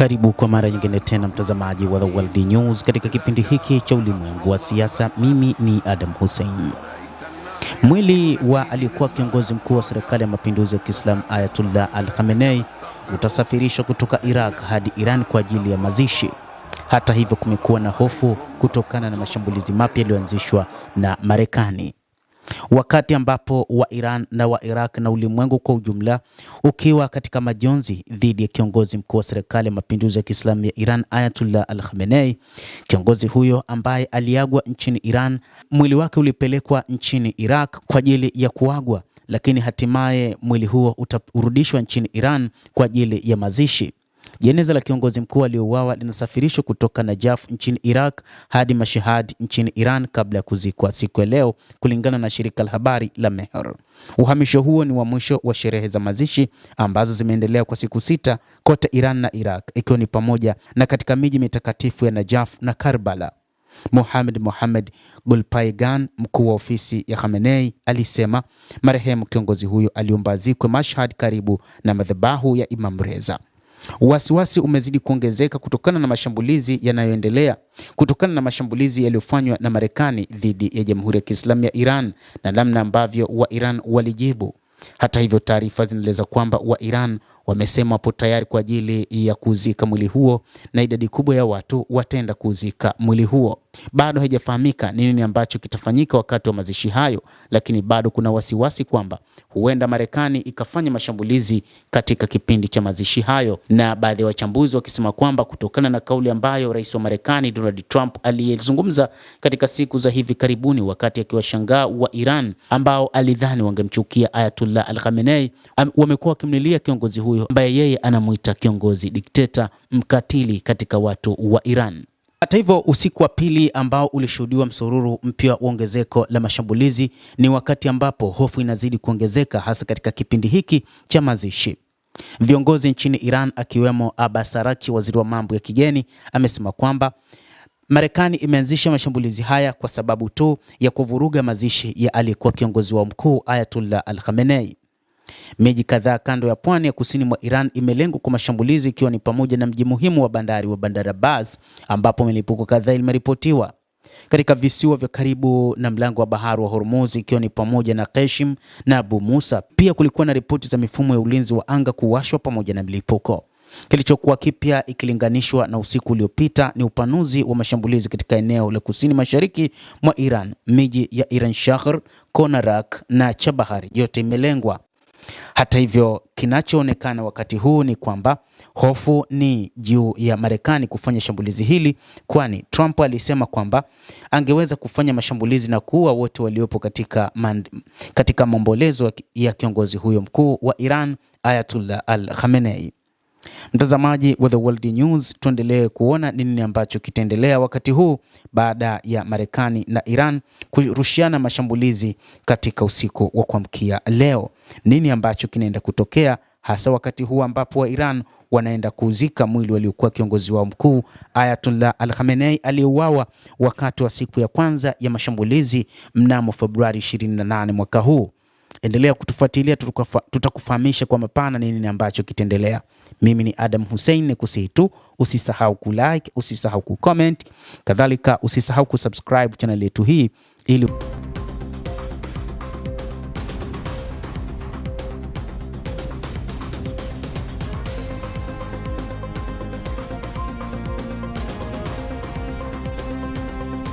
Karibu kwa mara nyingine tena mtazamaji wa The World News katika kipindi hiki cha ulimwengu wa siasa. Mimi ni Adam Hussein. Mwili wa aliyekuwa kiongozi mkuu wa serikali ya mapinduzi ya Kiislamu Ayatollah Al-Khamenei utasafirishwa kutoka Iraq hadi Iran kwa ajili ya mazishi. Hata hivyo, kumekuwa na hofu kutokana na mashambulizi mapya yaliyoanzishwa na Marekani, wakati ambapo wa Iran na wa Iraq na ulimwengu kwa ujumla ukiwa katika majonzi dhidi ya kiongozi mkuu wa serikali ya mapinduzi ya Kiislamu ya Iran Ayatollah Al-Khamenei. Kiongozi huyo ambaye aliagwa nchini Iran, mwili wake ulipelekwa nchini Iraq kwa ajili ya kuagwa, lakini hatimaye mwili huo utarudishwa nchini Iran kwa ajili ya mazishi. Jeneza la kiongozi mkuu aliyeuawa linasafirishwa kutoka Najaf nchini Iraq hadi Mashhad nchini Iran kabla ya kuzikwa siku ya leo, kulingana na shirika la habari la Mehr. Uhamisho huo ni wa mwisho wa sherehe za mazishi ambazo zimeendelea kwa siku 6 kote Iran na Iraq, ikiwa ni pamoja na katika miji mitakatifu ya Najaf na Karbala. Mohamed Golpaigan, mkuu wa ofisi ya Khamenei, alisema marehemu kiongozi huyo aliomba azikwe Mashhad karibu na madhabahu ya Imam Reza. Wasiwasi umezidi kuongezeka kutokana na mashambulizi yanayoendelea, kutokana na mashambulizi yaliyofanywa na Marekani dhidi ya Jamhuri ya Kiislamu ya Iran na namna ambavyo wa Iran walijibu. Hata hivyo, taarifa zinaeleza kwamba wa Iran wamesema wapo tayari kwa ajili ya kuzika mwili huo na idadi kubwa ya watu wataenda kuzika mwili huo. Bado haijafahamika nini ambacho kitafanyika wakati wa mazishi hayo, lakini bado kuna wasiwasi kwamba huenda Marekani ikafanya mashambulizi katika kipindi cha mazishi hayo, na baadhi ya wachambuzi wakisema kwamba kutokana na kauli ambayo rais wa Marekani Donald Trump aliyezungumza katika siku za hivi karibuni wakati akiwashangaa wa Iran ambao alidhani wangemchukia Ayatollah Al-Khamenei, wamekuwa wakimlilia kiongozi huyo ambaye yeye anamuita kiongozi dikteta mkatili katika watu wa Iran. Hata hivyo, usiku wa pili ambao ulishuhudiwa msururu mpya wa ongezeko la mashambulizi ni wakati ambapo hofu inazidi kuongezeka, hasa katika kipindi hiki cha mazishi. Viongozi nchini Iran akiwemo Abbas Araghchi, waziri wa mambo ya kigeni, amesema kwamba Marekani imeanzisha mashambulizi haya kwa sababu tu ya kuvuruga mazishi ya aliyekuwa kiongozi wa mkuu Ayatollah Al-Khamenei. Miji kadhaa kando ya pwani ya kusini mwa Iran imelengwa kwa mashambulizi, ikiwa ni pamoja na mji muhimu wa bandari wa Bandar Abbas ambapo milipuko kadhaa imeripotiwa. Katika visiwa vya karibu na mlango wa bahari wa Hormuz, ikiwa ni pamoja na Qashim na Abu Musa, pia kulikuwa na ripoti za mifumo ya ulinzi wa anga kuwashwa pamoja na milipuko. Kilichokuwa kipya ikilinganishwa na usiku uliopita ni upanuzi wa mashambulizi katika eneo la kusini mashariki mwa Iran. Miji ya Iran Shahr, Konarak na Chabahar yote imelengwa. Hata hivyo, kinachoonekana wakati huu ni kwamba hofu ni juu ya Marekani kufanya shambulizi hili, kwani Trump alisema kwamba angeweza kufanya mashambulizi na kuua wote waliopo katika maombolezo ya kiongozi huyo mkuu wa Iran Ayatollah Al-Khamenei. Mtazamaji wa The World News, tuendelee kuona nini ambacho kitaendelea wakati huu baada ya Marekani na Iran kurushiana mashambulizi katika usiku wa kuamkia leo. Nini ambacho kinaenda kutokea, hasa wakati huu ambapo wa Iran wanaenda kuzika mwili waliokuwa kiongozi wao mkuu Ayatollah Al-Khamenei aliyeuawa wakati wa siku ya kwanza ya mashambulizi mnamo Februari 28 mwaka huu. Endelea kutufuatilia, tutakufahamisha kwa mapana nini ambacho kitaendelea. Mimi ni Adam Hussein, nikusihi tu usisahau kulike, usisahau kucomment, kadhalika usisahau kusubscribe channel yetu hii ili